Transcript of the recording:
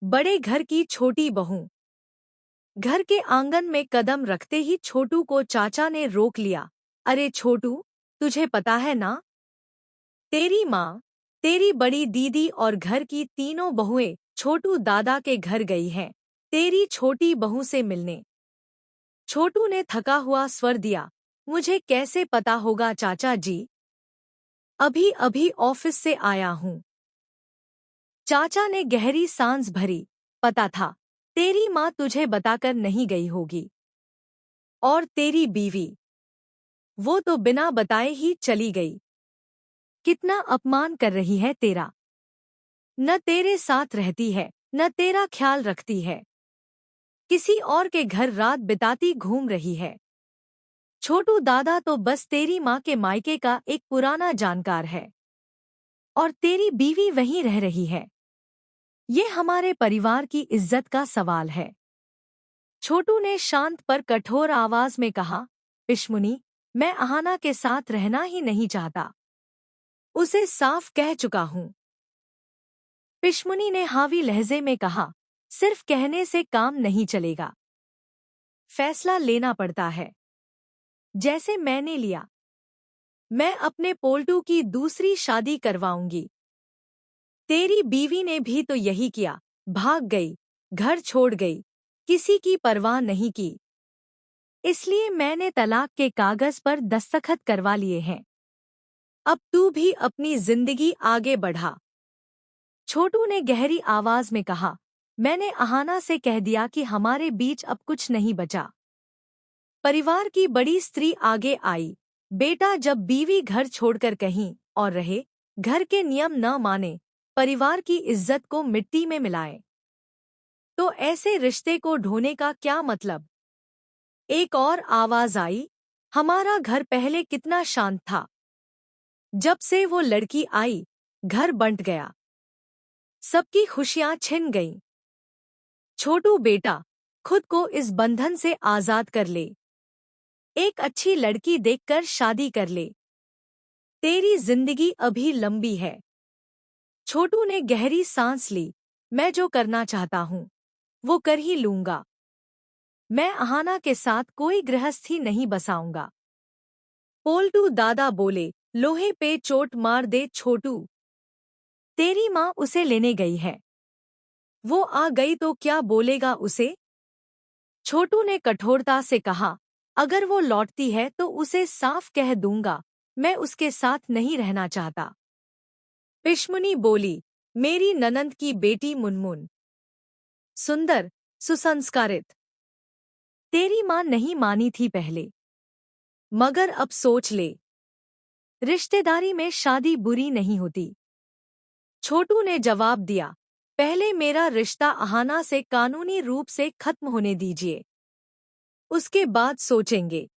बड़े घर की छोटी बहू। घर के आंगन में कदम रखते ही छोटू को चाचा ने रोक लिया। अरे छोटू, तुझे पता है ना, तेरी माँ, तेरी बड़ी दीदी और घर की तीनों बहुएं छोटू दादा के घर गई हैं तेरी छोटी बहू से मिलने। छोटू ने थका हुआ स्वर दिया। मुझे कैसे पता होगा चाचा जी, अभी अभी ऑफिस से आया हूँ। चाचा ने गहरी सांस भरी। पता था, तेरी माँ तुझे बताकर नहीं गई होगी। और तेरी बीवी, वो तो बिना बताए ही चली गई। कितना अपमान कर रही है तेरा। न तेरे साथ रहती है, न तेरा ख्याल रखती है, किसी और के घर रात बिताती घूम रही है। छोटू दादा तो बस तेरी माँ के मायके का एक पुराना जानकार है, और तेरी बीवी वहीं रह रही है। ये हमारे परिवार की इज्जत का सवाल है। छोटू ने शांत पर कठोर आवाज में कहा, पिशमुनी, मैं अहाना के साथ रहना ही नहीं चाहता। उसे साफ कह चुका हूं। पिशमुनी ने हावी लहजे में कहा, सिर्फ कहने से काम नहीं चलेगा, फैसला लेना पड़ता है, जैसे मैंने लिया। मैं अपने पोल्टू की दूसरी शादी करवाऊंगी। तेरी बीवी ने भी तो यही किया, भाग गई, घर छोड़ गई, किसी की परवाह नहीं की। इसलिए मैंने तलाक के कागज पर दस्तखत करवा लिए हैं। अब तू भी अपनी जिंदगी आगे बढ़ा। छोटू ने गहरी आवाज में कहा, मैंने अहाना से कह दिया कि हमारे बीच अब कुछ नहीं बचा। परिवार की बड़ी स्त्री आगे आई। बेटा, जब बीवी घर छोड़कर कहीं और रहे, घर के नियम न माने, परिवार की इज्जत को मिट्टी में मिलाए, तो ऐसे रिश्ते को ढोने का क्या मतलब। एक और आवाज आई, हमारा घर पहले कितना शांत था, जब से वो लड़की आई, घर बंट गया, सबकी खुशियां छिन गईं। छोटू बेटा, खुद को इस बंधन से आजाद कर ले। एक अच्छी लड़की देखकर शादी कर ले। तेरी जिंदगी अभी लंबी है। छोटू ने गहरी सांस ली। मैं जो करना चाहता हूँ, वो कर ही लूंगा। मैं अहाना के साथ कोई गृहस्थी नहीं बसाऊंगा। पोल्टू दादा बोले, लोहे पे चोट मार दे छोटू। तेरी माँ उसे लेने गई है। वो आ गई तो क्या बोलेगा उसे। छोटू ने कठोरता से कहा, अगर वो लौटती है तो उसे साफ कह दूंगा, मैं उसके साथ नहीं रहना चाहता। पिशमुनी बोली, मेरी ननंद की बेटी मुनमुन, सुंदर, सुसंस्कारित। तेरी माँ नहीं मानी थी पहले, मगर अब सोच ले, रिश्तेदारी में शादी बुरी नहीं होती। छोटू ने जवाब दिया, पहले मेरा रिश्ता अहाना से कानूनी रूप से खत्म होने दीजिए, उसके बाद सोचेंगे।